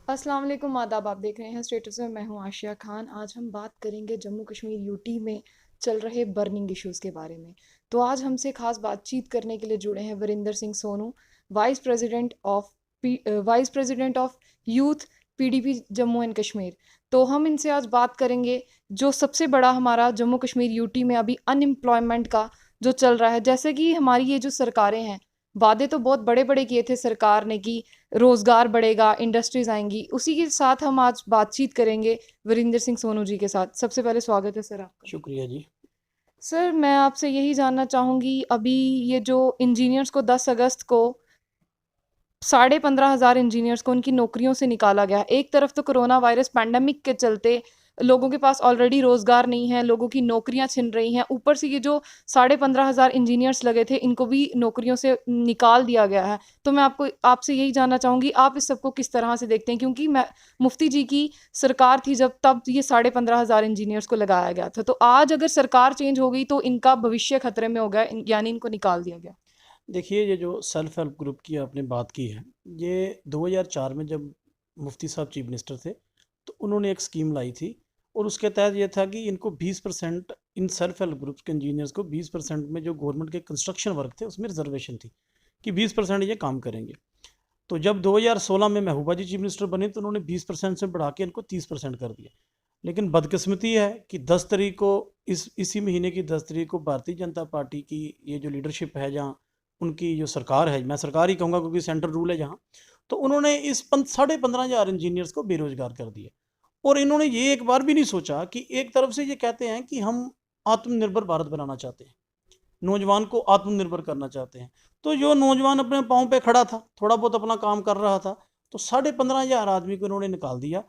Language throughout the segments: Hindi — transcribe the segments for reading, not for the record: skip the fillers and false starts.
अस्सलाम वालेकुम, आदाब। आप देख रहे हैं स्टेटस में, मैं हूं आशिया खान। आज हम बात करेंगे जम्मू कश्मीर यूटी में चल रहे बर्निंग इश्यूज़ के बारे में। तो आज हमसे खास बातचीत करने के लिए जुड़े हैं Varinder Singh Sonu, vice president of vice president of youth PDP Jammu and Kashmir. तो हम इनसे आज बात करेंगे जो सबसे बड़ा हमारा जम्मू कश्मीर यूटी में अभी अनएम्प्लॉयमेंट का जो चल रहा है। जैसे कि हमारी ये जो सरकारें हैं, वादे तो बहुत बड़े बड़े किए थे सरकार ने कि रोजगार बढ़ेगा, इंडस्ट्रीज आएंगी। उसी के साथ हम आज बातचीत करेंगे वरिंदर सिंह सोनू जी के साथ। सबसे पहले स्वागत है सर आपका। शुक्रिया जी। सर, मैं आपसे यही जानना चाहूँगी, अभी ये जो इंजीनियर्स को 10 अगस्त को 15,500 इंजीनियर्स को उनकी नौकरियों से निकाला गया। एक तरफ तो कोरोना वायरस पैंडेमिक के चलते लोगों के पास ऑलरेडी रोजगार नहीं है, लोगों की नौकरियां छिन रही हैं। ऊपर से ये जो 15,500 इंजीनियर्स लगे थे, इनको भी नौकरियों से निकाल दिया गया है। तो मैं आपको आपसे यही जानना चाहूँगी, आप इस सबको किस तरह से देखते हैं? क्योंकि मैं मुफ्ती जी की सरकार थी जब, तब ये 15,500 इंजीनियर्स को लगाया गया था। तो आज अगर सरकार चेंज हो गई तो इनका भविष्य खतरे में हो गया, यानी इनको निकाल दिया गया। देखिए, ये जो सेल्फ हेल्प ग्रुप की आपने बात की है, ये 2004 में जब मुफ्ती साहब चीफ मिनिस्टर थे तो उन्होंने एक स्कीम लाई थी। और उसके तहत ये था कि इनको 20% इन सेल्फ हेल्प ग्रुप्स के इंजीनियर्स को 20% में जो गवर्नमेंट के कंस्ट्रक्शन वर्क थे उसमें रिजर्वेशन थी कि 20% ये काम करेंगे। तो जब 2016 में महबूबा जी चीफ मिनिस्टर बने तो उन्होंने 20% से बढ़ा के इनको 30% कर दिया। लेकिन बदकिस्मती है कि 10 तारीख को इसी महीने की 10 तारीख को भारतीय जनता पार्टी की ये जो लीडरशिप है, जहाँ उनकी जो सरकार है, मैं सरकार ही कहूँगा क्योंकि सेंट्रल रूल है जहाँ, तो उन्होंने इस 15,500 इंजीनियर्स को बेरोजगार कर दिया। और इन्होंने ये एक बार भी नहीं सोचा कि एक तरफ से ये कहते हैं कि हम आत्मनिर्भर भारत बनाना चाहते हैं, नौजवान को आत्मनिर्भर करना चाहते हैं। तो जो नौजवान अपने पाँव पे खड़ा था, थोड़ा बहुत अपना काम कर रहा था, तो 15,500 आदमी को इन्होंने निकाल दिया।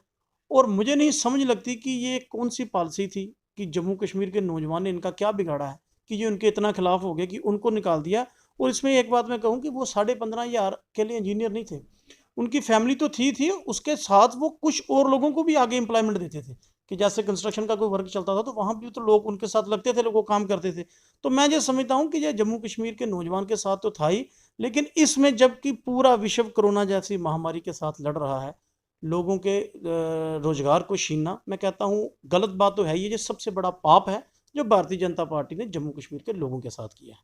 और मुझे नहीं समझ लगती कि ये कौन सी पॉलिसी थी कि जम्मू कश्मीर के नौजवान ने इनका क्या बिगाड़ा है कि ये उनके इतना खिलाफ हो गए कि उनको निकाल दिया। और इसमें एक बात मैं कहूँ कि वो 15,500 के लिए इंजीनियर नहीं थे, उनकी फैमिली तो थी, उसके साथ वो कुछ और लोगों को भी आगे एम्प्लॉयमेंट देते थे कि जैसे कंस्ट्रक्शन का कोई वर्क चलता था तो वहाँ भी तो लोग उनके साथ लगते थे, लोग वो काम करते थे। तो मैं ये समझता हूँ कि ये जम्मू कश्मीर के नौजवान के साथ तो था ही, लेकिन इसमें जबकि पूरा विश्व कोरोना जैसी महामारी के साथ लड़ रहा है, लोगों के रोजगार को छीनना, मैं कहता हूँ गलत बात तो है। ये सबसे बड़ा पाप है जो भारतीय जनता पार्टी ने जम्मू कश्मीर के लोगों के साथ किया है।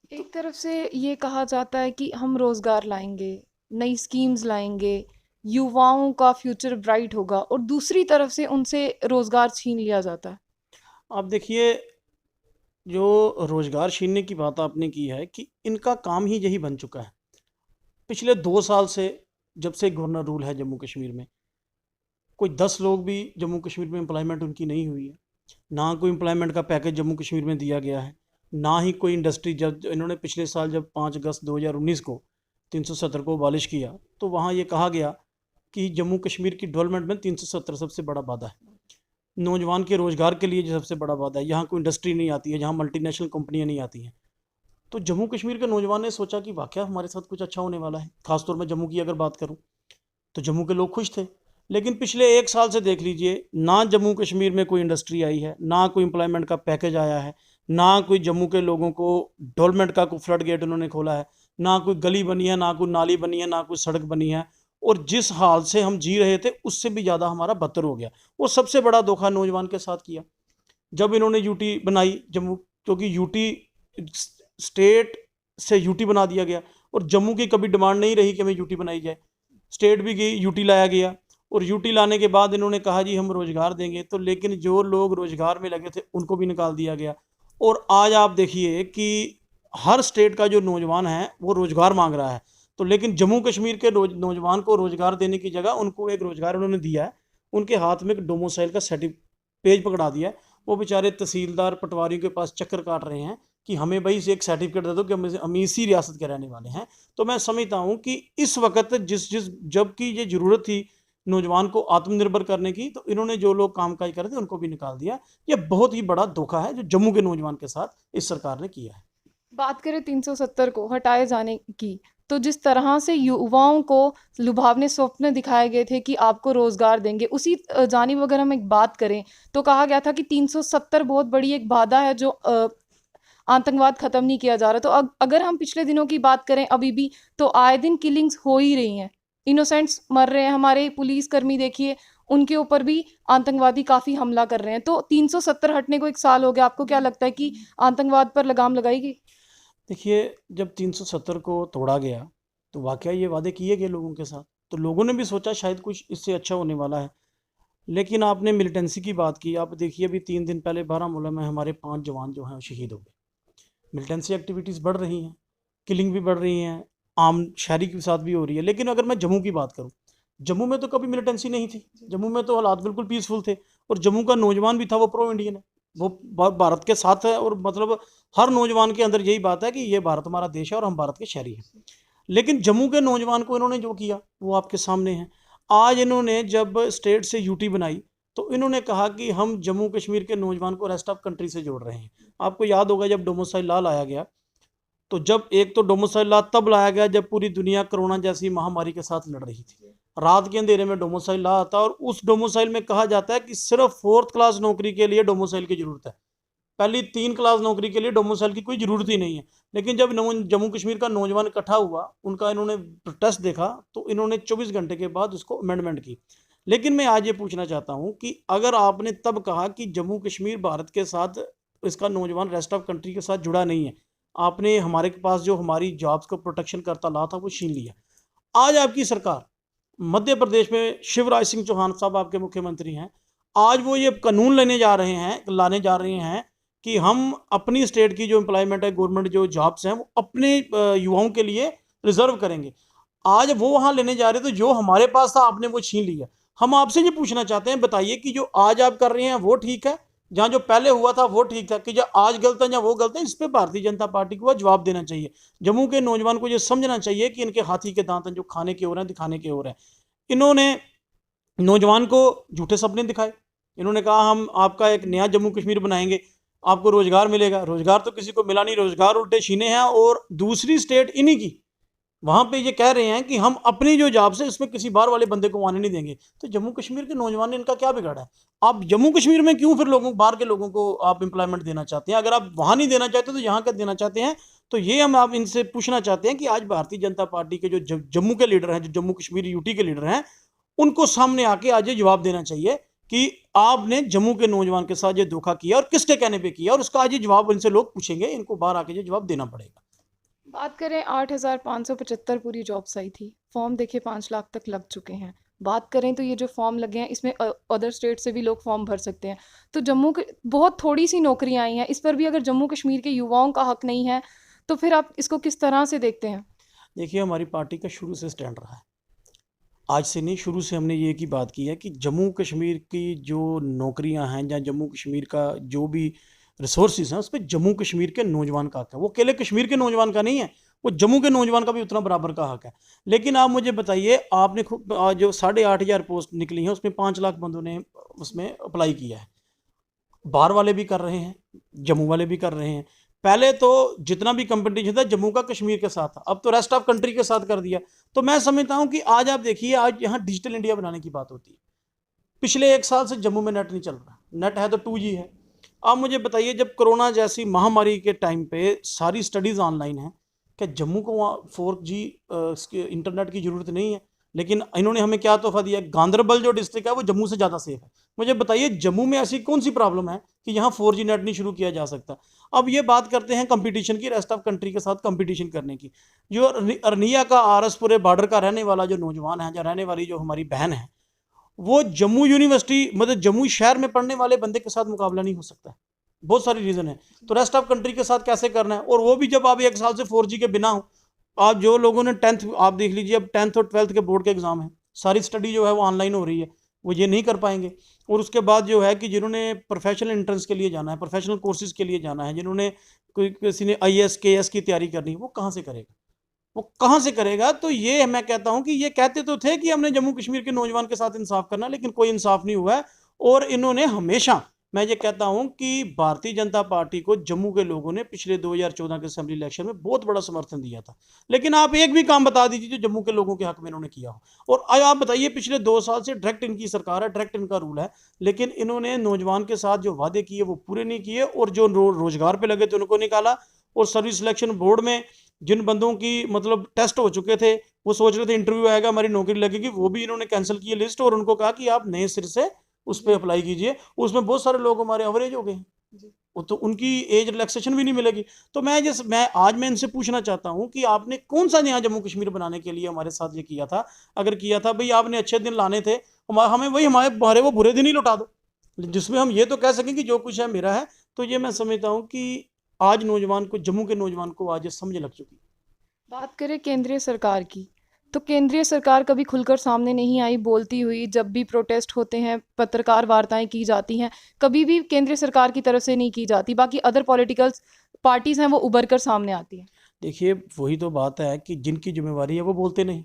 तो एक तरफ से ये कहा जाता है कि हम रोजगार लाएंगे, नई स्कीम्स लाएंगे, युवाओं का फ्यूचर ब्राइट होगा, और दूसरी तरफ से उनसे रोजगार छीन लिया जाता है। आप देखिए, जो रोजगार छीनने की बात आपने की है कि इनका काम ही यही बन चुका है। पिछले 2 साल से, जब से गवर्नर रूल है जम्मू कश्मीर में, कोई 10 लोग भी जम्मू कश्मीर में एम्प्लॉयमेंट उनकी नहीं हुई है। ना कोई एम्प्लॉयमेंट का पैकेज जम्मू कश्मीर में दिया गया है, ना ही कोई इंडस्ट्री। जब इन्होंने पिछले साल जब 5 अगस्त 2019 को 370 को अबॉलिश किया तो वहाँ ये कहा गया कि जम्मू कश्मीर की डेवलपमेंट में 370 सबसे बड़ा वादा है, नौजवान के रोज़गार के लिए जो सबसे बड़ा वादा है। यहाँ कोई इंडस्ट्री नहीं आती है, जहाँ मल्टीनेशनल कंपनियाँ नहीं आती हैं। तो जम्मू कश्मीर के नौजवान ने सोचा कि वाकया हमारे साथ कुछ अच्छा होने वाला है। खासतौर में जम्मू की अगर बात करूँ तो जम्मू के लोग खुश थे। लेकिन पिछले 1 साल से देख लीजिए, ना जम्मू कश्मीर में कोई इंडस्ट्री आई है, ना कोई एम्प्लॉयमेंट का पैकेज आया है, ना कोई जम्मू के लोगों को डेवलपमेंट का कोई फ्लड गेट उन्होंने खोला है, ना कोई गली बनी है, ना कोई नाली बनी है, ना कोई सड़क बनी है। और जिस हाल से हम जी रहे थे उससे भी ज़्यादा हमारा बदतर हो गया। और सबसे बड़ा धोखा नौजवान के साथ किया जब इन्होंने यूटी बनाई जम्मू, क्योंकि यूटी स्टेट से यूटी बना दिया गया और जम्मू की कभी डिमांड नहीं रही कि हमें यूटी बनाई जाए। स्टेट भी गई, यूटी लाया गया, और यूटी लाने के बाद इन्होंने कहा जी हम रोज़गार देंगे, तो लेकिन जो लोग रोज़गार में लगे थे उनको भी निकाल दिया गया। और आज आप देखिए कि हर स्टेट का जो नौजवान है वो रोज़गार मांग रहा है, तो लेकिन जम्मू कश्मीर के नौजवान को रोज़गार देने की जगह उनको एक रोज़गार उन्होंने दिया है, उनके हाथ में एक डोमोसाइल का सर्टिफिकेट पेज पकड़ा दिया है। वो बेचारे तहसीलदार पटवारियों के पास चक्कर काट रहे हैं कि हमें भाई एक सर्टिफिकेट दे दो कि हम इसी रियासत के रहने वाले हैं। तो मैं समझता हूँ कि इस वक्त जिस जिस जबकि ये ज़रूरत थी नौजवान को आत्मनिर्भर करने की, तो इन्होंने जो लोग काम काज कर रहे थे उनको भी निकाल दिया। ये बहुत ही बड़ा धोखा है जो जम्मू के नौजवान के साथ इस सरकार ने किया है। बात करें 370 को हटाए जाने की, तो जिस तरह से युवाओं को लुभावने स्वप्न दिखाए गए थे कि आपको रोजगार देंगे, उसी जानिब अगर हम एक बात करें तो कहा गया था कि 370 बहुत बड़ी एक बाधा है, जो आतंकवाद खत्म नहीं किया जा रहा। तो अगर हम पिछले दिनों की बात करें अभी भी, तो आए दिन किलिंग्स हो ही रही हैं इनोसेंट्स मर रहे हैं। हमारे पुलिसकर्मी देखिए, उनके ऊपर भी आतंकवादी काफ़ी हमला कर रहे हैं। तो 370 हटने को 1 साल हो गया, आपको क्या लगता है कि आतंकवाद पर लगाम लगाएगी? देखिए, जब 370 को तोड़ा गया तो वाकई ये वादे किए गए लोगों के साथ, तो लोगों ने भी सोचा शायद कुछ इससे अच्छा होने वाला है। लेकिन आपने मिलिटेंसी की बात की, आप देखिए अभी 3 दिन पहले बारामूला में हमारे 5 जवान जो हैं वो शहीद हो गए। मिलिटेंसी एक्टिविटीज़ बढ़ रही हैं, किलिंग भी बढ़ रही हैं, आम शहरी के साथ भी हो रही है। लेकिन अगर मैं जम्मू की बात करूं, जम्मू में तो कभी मिलिटेंसी नहीं थी, जम्मू में तो हालात बिल्कुल पीसफुल थे। और जम्मू का नौजवान भी था वो प्रो इंडियन है, वो भारत के साथ है। और मतलब हर नौजवान के अंदर यही बात है कि ये भारत हमारा देश है और हम भारत के शहरी हैं। लेकिन जम्मू के नौजवान को इन्होंने जो किया वो आपके सामने है। आज इन्होंने जब स्टेट से यूटी बनाई तो इन्होंने कहा कि हम जम्मू कश्मीर के नौजवान को रेस्ट ऑफ कंट्री से जोड़ रहे हैं। आपको याद होगा जब डोमिसाइल लॉ लाया गया, तो जब एक तो डोमिसाइल लॉ तब लाया गया जब पूरी दुनिया कोरोना जैसी महामारी के साथ लड़ रही थी। रात के अंधेरे में डोमिसाइल लॉ आता है और उस डोमिसाइल में कहा जाता है कि सिर्फ 4th क्लास नौकरी के लिए डोमिसाइल की जरूरत है। पहली 3 क्लास नौकरी के लिए डोमिसाइल की कोई ज़रूरत ही नहीं है। लेकिन जब जम्मू कश्मीर का नौजवान इकट्ठा हुआ, उनका इन्होंने प्रोटेस्ट देखा, तो इन्होंने 24 घंटे के बाद उसको अमेंडमेंट की। लेकिन मैं आज ये पूछना चाहता हूँ कि अगर आपने तब कहा कि जम्मू कश्मीर भारत के साथ, इसका नौजवान रेस्ट ऑफ कंट्री के साथ जुड़ा नहीं है, आपने हमारे के पास जो हमारी जॉब्स को प्रोटेक्शन करता ला था वो छीन लिया। आज आपकी सरकार मध्य प्रदेश में शिवराज सिंह चौहान साहब आपके मुख्यमंत्री हैं, आज वो ये कानून लाने जा रहे हैं कि हम अपनी स्टेट की जो एम्प्लॉयमेंट है, गवर्नमेंट जो जॉब्स हैं वो अपने युवाओं के लिए रिजर्व करेंगे। आज वो वहाँ लेने जा रहे, तो जो हमारे पास था आपने वो छीन लिया। हम आपसे ये पूछना चाहते हैं, बताइए कि जो आज आप कर रहे हैं वो ठीक है, जहाँ जो पहले हुआ था वो ठीक था, कि जो आज गलत है या वो गलत है? इस पर भारतीय जनता पार्टी को जवाब देना चाहिए। जम्मू के नौजवान को ये समझना चाहिए कि इनके हाथी के दांत हैं जो खाने के और हैं, दिखाने के और हैं। इन्होंने नौजवान को झूठे सपने दिखाए। इन्होंने कहा हम आपका एक नया जम्मू कश्मीर बनाएंगे, आपको रोजगार मिलेगा। रोजगार तो किसी को मिला नहीं, रोजगार उल्टे छीने हैं। और दूसरी स्टेट इन्हीं की, वहां पे ये कह रहे हैं कि हम अपनी जो जॉब से इसमें किसी बाहर वाले बंदे को आने नहीं देंगे। तो जम्मू कश्मीर के नौजवान ने इनका क्या बिगाड़ा है? आप जम्मू कश्मीर में क्यों फिर लोगों, बाहर के लोगों को आप एम्प्लॉयमेंट देना चाहते हैं? अगर आप वहां नहीं देना चाहते तो यहाँ क्या देना चाहते हैं? तो ये हम आप इनसे पूछना चाहते हैं कि आज भारतीय जनता पार्टी के जो जम्मू के लीडर हैं, जो जम्मू कश्मीर यूटी के लीडर हैं, उनको सामने आके आज ये जवाब देना चाहिए कि आपने जम्मू के नौजवान के साथ ये धोखा किया और किसके कहने पे किया, और उसका आज ये जवाब इनसे लोग पूछेंगे। इनको बाहर आके ये जवाब देना पड़ेगा। बात करें, 8,575 पूरी जॉब्स आई थी। फॉर्म देखिए 5 लाख तक लग चुके हैं। बात करें तो ये जो फॉर्म लगे हैं इसमें अदर स्टेट से भी लोग फॉर्म भर सकते हैं। तो जम्मू के बहुत थोड़ी सी नौकरियां आई हैं, इस पर भी अगर जम्मू कश्मीर के युवाओं का हक नहीं है तो फिर आप इसको किस तरह से देखते हैं? देखिए, हमारी पार्टी का शुरू से स्टैंड रहा है, आज से नहीं, शुरू से हमने ये की बात की है कि जम्मू कश्मीर की जो नौकरियां हैं या जम्मू कश्मीर का जो भी रिसोर्सेज हैं, उस पर जम्मू कश्मीर के नौजवान का हक है। वो अकेले कश्मीर के नौजवान का नहीं है, वो जम्मू के नौजवान का भी उतना बराबर का हक है। लेकिन आप मुझे बताइए, आपने खुद जो 8,500 पोस्ट निकली हैं उसमें 5 लाख बंदों ने उसमें अप्लाई किया है। बाहर वाले भी कर रहे हैं, जम्मू वाले भी कर रहे हैं। पहले तो जितना भी कंपटीशन था जम्मू का कश्मीर के साथ था, अब तो रेस्ट ऑफ कंट्री के साथ कर दिया। तो मैं समझता हूं कि आज आप देखिए, आज यहाँ डिजिटल इंडिया बनाने की बात होती है। पिछले 1 साल से जम्मू में नेट नहीं चल रहा, नेट है तो 2G है। आप मुझे बताइए, जब कोरोना जैसी महामारी के टाइम पे सारी स्टडीज़ ऑनलाइन है, क्या जम्मू को वहाँ 4G इंटरनेट की ज़रूरत नहीं है? लेकिन इन्होंने हमें क्या तोहफा दिया? गांधरबल जो डिस्ट्रिक्ट है वो जम्मू से ज़्यादा सेफ है। मुझे बताइए, जम्मू में ऐसी कौन सी प्रॉब्लम है कि यहाँ 4G नेट नहीं शुरू किया जा सकता? अब ये बात करते हैं कंपटीशन की, रेस्ट ऑफ कंट्री के साथ कंपटीशन करने की। जो अरनिया का आरएसपुरे बॉर्डर का रहने वाला जो नौजवान है, जो रहने वाली जो हमारी बहन है, वो जम्मू यूनिवर्सिटी, मतलब जम्मू शहर में पढ़ने वाले बंदे के साथ मुकाबला नहीं हो सकता। बहुत सारी रीज़न है। तो रेस्ट ऑफ कंट्री के साथ कैसे करना है? और वो भी जब आप 1 साल से 4G के बिना हो। आप जो लोगों ने 10th, आप देख लीजिए, अब 10th और 12th के बोर्ड के एग्ज़ाम है, सारी स्टडी जो है वो ऑनलाइन हो रही है, वो ये नहीं कर पाएंगे। और उसके बाद जो है कि जिन्होंने प्रोफेशनल एंट्रेंस के लिए जाना है, प्रोफेशनल कोर्सेज के लिए जाना है, जिन्होंने कोई किसी ने IAS KS की तैयारी करनी है, वो कहाँ से करेगा? वो कहाँ से करेगा? तो ये मैं कहता हूँ कि ये कहते तो थे कि हमने जम्मू कश्मीर के नौजवान के साथ इंसाफ करना, लेकिन कोई इंसाफ नहीं हुआ है। और इन्होंने हमेशा, मैं ये कहता हूं कि भारतीय जनता पार्टी को जम्मू के लोगों ने पिछले 2014 के असेंबली इलेक्शन में बहुत बड़ा समर्थन दिया था। लेकिन आप एक भी काम बता दीजिए जो जम्मू के लोगों के हक में इन्होंने किया हो। और आज आप बताइए, पिछले 2 साल से डायरेक्ट इनकी सरकार है, डायरेक्ट इनका रूल है, लेकिन इन्होंने नौजवान के साथ जो वादे किए वो पूरे नहीं किए। और जो रोजगार पे लगे थे उनको निकाला। और सर्विस सिलेक्शन बोर्ड में जिन बंदों की मतलब टेस्ट हो चुके थे, वो सोच रहे थे इंटरव्यू आएगा हमारी नौकरी लगेगी, वो भी इन्होंने कैंसिल की लिस्ट और उनको कहा कि आप नए सिर से उस पर अप्लाई कीजिए। उसमें बहुत सारे लोग हमारे एवरेज हो गए, तो उनकी एज रिलैक्सेशन भी नहीं मिलेगी। तो मैं इनसे पूछना चाहता हूं कि आपने कौन सा नया जम्मू कश्मीर बनाने के लिए हमारे साथ ये किया था? अगर किया था भाई, आपने अच्छे दिन लाने थे, हमें वही हमारे वो बुरे दिन ही लौटा दो, जिसमें हम ये तो कह सकें कि जो कुछ है मेरा है। तो ये मैं समझता हूँ कि आज नौजवान को, जम्मू के नौजवान को आज ये समझ लग चुकी। बात करें केंद्रीय सरकार की, तो केंद्रीय सरकार कभी खुलकर सामने नहीं आई बोलती हुई। जब भी प्रोटेस्ट होते हैं, पत्रकार वार्ताएं की जाती हैं, कभी भी केंद्रीय सरकार की तरफ से नहीं की जाती। बाकी अदर पॉलिटिकल पार्टीज हैं, वो उभर कर सामने आती हैं। देखिए, वही तो बात है कि जिनकी जिम्मेवारी है वो बोलते नहीं,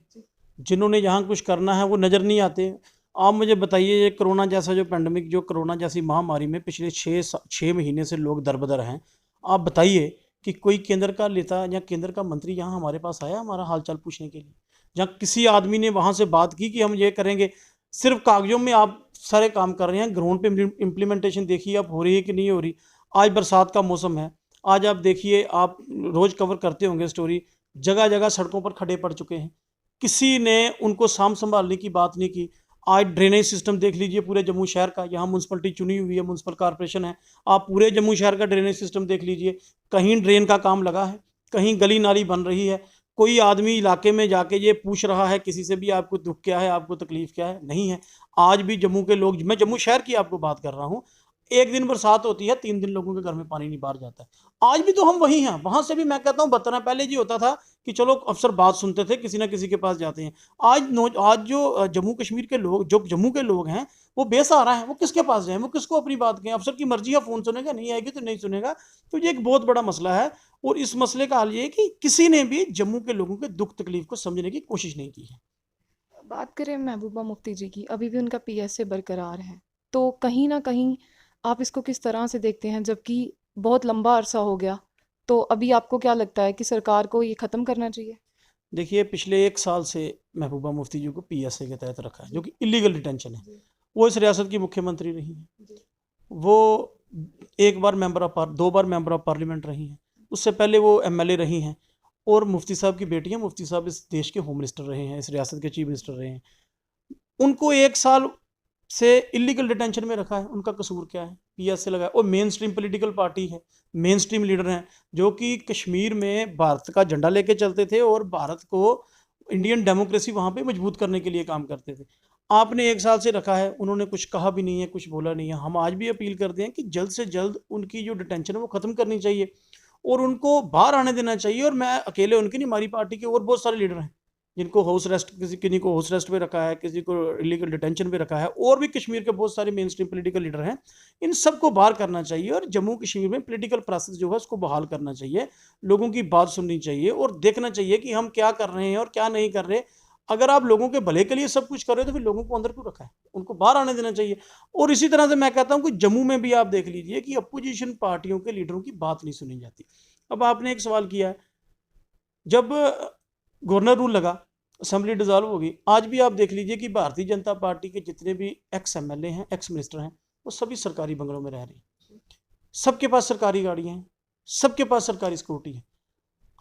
जिन्होंने यहाँ कुछ करना है वो नज़र नहीं आते। आप मुझे बताइए, ये कोरोना जैसा जो पेंडेमिक, जो कोरोना जैसी महामारी में पिछले 6 महीने से लोग दरबदर हैं, आप बताइए कि कोई केंद्र का नेता या केंद्र का मंत्री यहाँ हमारे पास आया हमारा हालचाल पूछने के लिए? जहाँ किसी आदमी ने वहाँ से बात की कि हम ये करेंगे? सिर्फ कागजों में आप सारे काम कर रहे हैं, ग्राउंड पे इम्प्लीमेंटेशन देखिए आप हो रही है कि नहीं हो रही। आज बरसात का मौसम है, आज आप देखिए, आप रोज़ कवर करते होंगे स्टोरी, जगह जगह सड़कों पर खड़े पड़ चुके हैं, किसी ने उनको साम संभालने की बात नहीं की। आज ड्रेनेज सिस्टम देख लीजिए पूरे जम्मू शहर का, यहाँ म्यूनसिपलिटी चुनी हुई है, म्यूनसिपल कॉर्पोरेशन है, आप पूरे जम्मू शहर का ड्रेनेज सिस्टम देख लीजिए, कहीं ड्रेन का काम लगा है, कहीं गली नाली बन रही है। कोई आदमी इलाके में जाके ये पूछ रहा है किसी से भी, आपको दुख क्या है, आपको तकलीफ क्या है? नहीं है। आज भी जम्मू के लोग, मैं जम्मू शहर की आपको बात कर रहा हूँ, एक दिन बरसात होती है, 3 दिन लोगों के घर में पानी नहीं बाहर जाता है। आज भी तो हम वही हैं, वहां से भी मैं कहता हूँ बदतर है। पहले जी होता था कि चलो अफसर बात सुनते थे, किसी ना किसी के पास जाते हैं। आज जो जम्मू कश्मीर के लोग, जो जम्मू के लोग हैं, वो बेसहारा हैं। वो किसके पास जाएं, वो किसको अपनी बात कहें? अफसर की मर्जी है, फ़ोन सुनेगा, नहीं आएगी तो नहीं सुनेगा। तो ये एक बहुत बड़ा मसला है, और इस मसले का हल ये है कि किसी ने भी जम्मू के लोगों के दुख तकलीफ को समझने की कोशिश नहीं की है। बात करें महबूबा मुफ्ती जी की, अभी भी उनका पीएसए बरकरार है। तो कहीं ना कहीं आप इसको किस तरह से देखते हैं, जबकि बहुत लंबा अरसा हो गया? तो अभी आपको क्या लगता है कि सरकार को ये ख़त्म करना चाहिए? देखिए, पिछले 1 साल से महबूबा मुफ्ती जी को पीएसए के तहत रखा है, जो जी। कि इलीगल डिटेंशन है। जी। वो इस रियासत की मुख्यमंत्री रही हैं, जी। वो एक बार दो बार मेंबर ऑफ पार्लियामेंट रही हैं, उससे पहले वो एमएलए रही हैं, और मुफ्ती साहब की बेटी हैं। मुफ्ती साहब इस देश के होम मिनिस्टर रहे हैं, इस रियासत के चीफ मिनिस्टर रहे हैं। उनको 1 साल से इलीगल डिटेंशन में रखा है, उनका कसूर क्या है? पीएसए लगा है, और मेन स्ट्रीम पोलिटिकल पार्टी है, मेन स्ट्रीम लीडर हैं, जो कि कश्मीर में भारत का झंडा लेके चलते थे और भारत को, इंडियन डेमोक्रेसी वहाँ पे मजबूत करने के लिए काम करते थे। आपने 1 साल से रखा है, उन्होंने कुछ कहा भी नहीं है, कुछ बोला नहीं है। हम आज भी अपील करते हैं कि जल्द से जल्द उनकी जो डिटेंशन है वो ख़त्म करनी चाहिए, और उनको बाहर आने देना चाहिए। और मैं अकेले उनकी नहीं, हमारी पार्टी के और बहुत सारे लीडर हैं जिनको हाउस अरेस्ट, किसी को हाउस अरेस्ट पे रखा है, किसी को इलीगल डिटेंशन पे रखा है, और भी कश्मीर के बहुत सारे मेन स्ट्रीम पोलिटिकल लीडर हैं। इन सबको बाहर करना चाहिए, और जम्मू कश्मीर में पोलिटिकल प्रोसेस जो है उसको बहाल करना चाहिए। लोगों की बात सुननी चाहिए और देखना चाहिए कि हम क्या कर रहे हैं और क्या नहीं कर रहे। अगर आप लोगों के भले के लिए सब कुछ कर रहे हो तो फिर लोगों को अंदर क्यों रखा है? उनको बाहर आने देना चाहिए। और इसी तरह से मैं कहता हूँ कि जम्मू में भी आप देख लीजिए कि अपोजिशन पार्टियों के लीडरों की बात नहीं सुनी जाती। अब आपने एक सवाल किया है, जब गवर्नर रूल लगा, असेंबली डिजॉल्व होगी, आज भी आप देख लीजिए कि भारतीय जनता पार्टी के जितने भी एक्स एमएलए हैं, एक्स मिनिस्टर हैं, वो सभी सरकारी बंगलों में रह रहे हैं, सबके पास सरकारी गाड़ियां हैं, सबके पास सरकारी सिक्योरिटी है।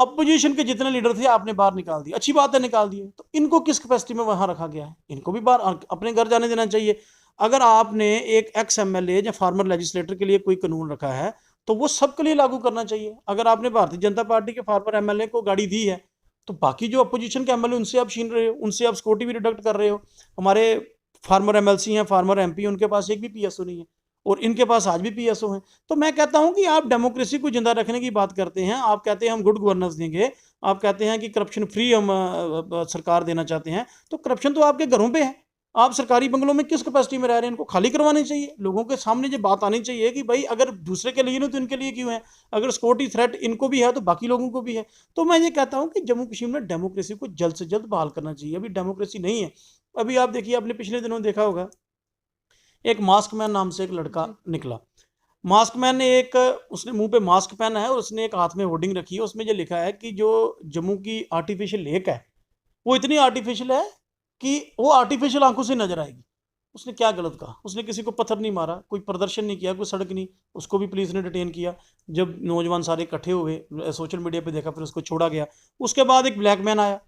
अपोजिशन के जितने लीडर थे आपने बाहर निकाल दिया, अच्छी बात है निकाल दिए, तो इनको किस कैपेसिटी में वहां रखा गया है? इनको भी बाहर अपने घर जाने देना चाहिए। अगर आपने एक एक्स एमएलए या फार्मर लेजिस्लेटर के लिए कोई कानून रखा है, तो वो सबके लिए लागू करना चाहिए। अगर आपने भारतीय जनता पार्टी के फार्मर एमएलए को गाड़ी दी है, तो बाकी जो अपोजिशन के एमएलए उनसे आप छीन रहे हो, उनसे आप सिक्योरिटी भी डिडक्ट कर रहे हो। हमारे फार्मर एमएलसी हैं, फार्मर एमपी, उनके पास एक भी पीएसओ नहीं है, और इनके पास आज भी पीएसओ हैं। तो मैं कहता हूं कि आप डेमोक्रेसी को जिंदा रखने की बात करते हैं, आप कहते हैं हम गुड गवर्नेंस देंगे, आप कहते हैं कि करप्शन फ्री हम सरकार देना चाहते हैं, तो करप्शन तो आपके घरों पे है। आप सरकारी बंगलों में किस कैपेसिटी में रह रहे हैं? इनको खाली करवानी चाहिए। लोगों के सामने ये बात आनी चाहिए कि भाई अगर दूसरे के लिए नहीं तो इनके लिए क्यों है? अगर सिक्योरिटी थ्रेट इनको भी है तो बाकी लोगों को भी है। तो मैं ये कहता हूं कि जम्मू कश्मीर में डेमोक्रेसी को जल्द से जल्द बहाल करना चाहिए। अभी डेमोक्रेसी नहीं है। अभी आप देखिए, आपने पिछले दिनों देखा होगा, एक मास्क मैन नाम से एक लड़का निकला। मास्क मैन ने उसने मुंह पे मास्क पहना है और उसने एक हाथ में होर्डिंग रखी है, उसमें ये लिखा है कि जो जम्मू की आर्टिफिशियल लेक है, वो इतनी आर्टिफिशियल है कि वो आर्टिफिशियल आंखों से नजर आएगी। उसने क्या गलत कहा? उसने किसी को पत्थर नहीं मारा, कोई प्रदर्शन नहीं किया, कोई सड़क नहीं, उसको भी पुलिस ने डिटेन किया। जब नौजवान सारे इकट्ठे हुए, सोशल मीडिया पे देखा, फिर उसको छोड़ा गया। उसके बाद एक ब्लैक मैन आया,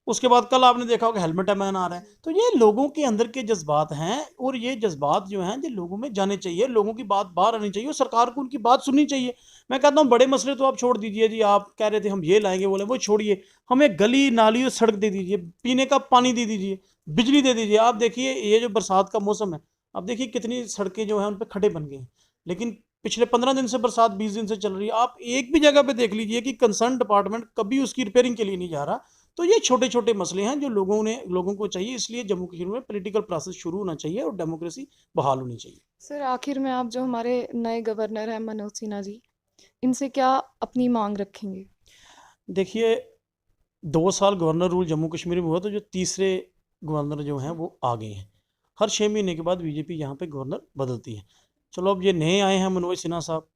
उसके बाद कल आपने देखा होगा हेलमेट मैन आ रहा है। तो ये लोगों के अंदर के जज्बात हैं, और ये जज्बात जो हैं ये लोगों में जाने चाहिए, लोगों की बात बाहर आनी चाहिए और सरकार को उनकी बात सुननी चाहिए। मैं कहता हूँ बड़े मसले तो आप छोड़ दीजिए जी, आप कह रहे थे हम ये लाएंगे बोले, वो छोड़िए, हमें गली नाली और सड़क दे दीजिए, पीने का पानी दे दीजिए, बिजली दे दीजिए। आप देखिए ये जो बरसात का मौसम है, आप देखिए कितनी सड़कें जो हैं उन पर खड्डे बन गए हैं, लेकिन पिछले 15 दिन से बरसात 20 दिन से चल रही है, आप एक भी जगह पे देख लीजिए कि कंसर्न डिपार्टमेंट कभी उसकी रिपेयरिंग के लिए नहीं जा रहा। तो ये छोटे छोटे मसले हैं जो लोगों को चाहिए, इसलिए जम्मू कश्मीर में पॉलिटिकल प्रोसेस शुरू होना चाहिए और डेमोक्रेसी बहाल होनी चाहिए। सर आखिर में आप जो हमारे नए गवर्नर हैं मनोज सिन्हा जी, इनसे क्या अपनी मांग रखेंगे? देखिए, 2 साल गवर्नर रूल जम्मू कश्मीर में हुआ, तो जो तीसरे गवर्नर जो हैं वो आ गए हैं। हर 6 महीने के बाद बीजेपी यहाँ पे गवर्नर बदलती है। चलो अब ये नए आए हैं मनोज सिन्हा साहब,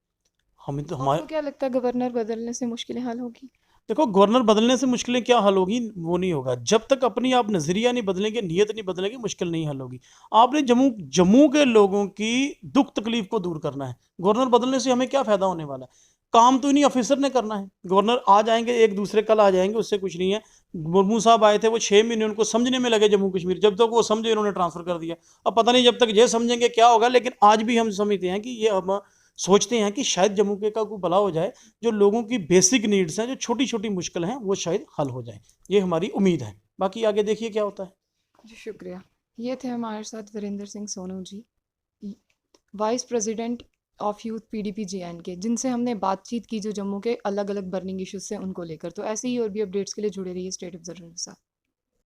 हमें तो हमारे आपको क्या लगता है गवर्नर बदलने से मुश्किलें हल होगी? देखो, गवर्नर बदलने से मुश्किलें क्या हल होगी, वो नहीं होगा जब तक अपनी आप नजरिया नहीं बदलेंगे, नियत नहीं बदलेंगे, मुश्किल नहीं हल होगी। आपने जम्मू जम्मू के लोगों की दुख तकलीफ को दूर करना है। गवर्नर बदलने से हमें क्या फायदा होने वाला है? काम तो इन्हीं ऑफिसर ने करना है। गवर्नर आ जाएंगे एक दूसरे, कल आ जाएंगे, उससे कुछ नहीं है। मुर्मू साहब आए थे, वो 6 महीने उनको समझने में लगे जम्मू कश्मीर, जब तक वो समझे इन्होंने ट्रांसफर कर दिया। अब पता नहीं जब तक ये समझेंगे क्या होगा, लेकिन आज भी हम समझते हैं कि ये हम सोचते हैं कि शायद जम्मू के का कोई भला हो जाए, जो लोगों की बेसिक नीड्स हैं, जो छोटी छोटी मुश्किल हैं, वो शायद हल हो जाए। ये हमारी उम्मीद है, बाकी आगे देखिए क्या होता है। जी शुक्रिया। ये थे हमारे साथ Virendra Singh Sonu ji, vice president of youth PDP J and K, जिनसे हमने बातचीत की जो जम्मू के अलग अलग बर्निंग इश्यूज से उनको लेकर। तो ऐसे ही और भी अपडेट्स के लिए जुड़े रहिए स्टेट ऑब्जर्वर के साथ।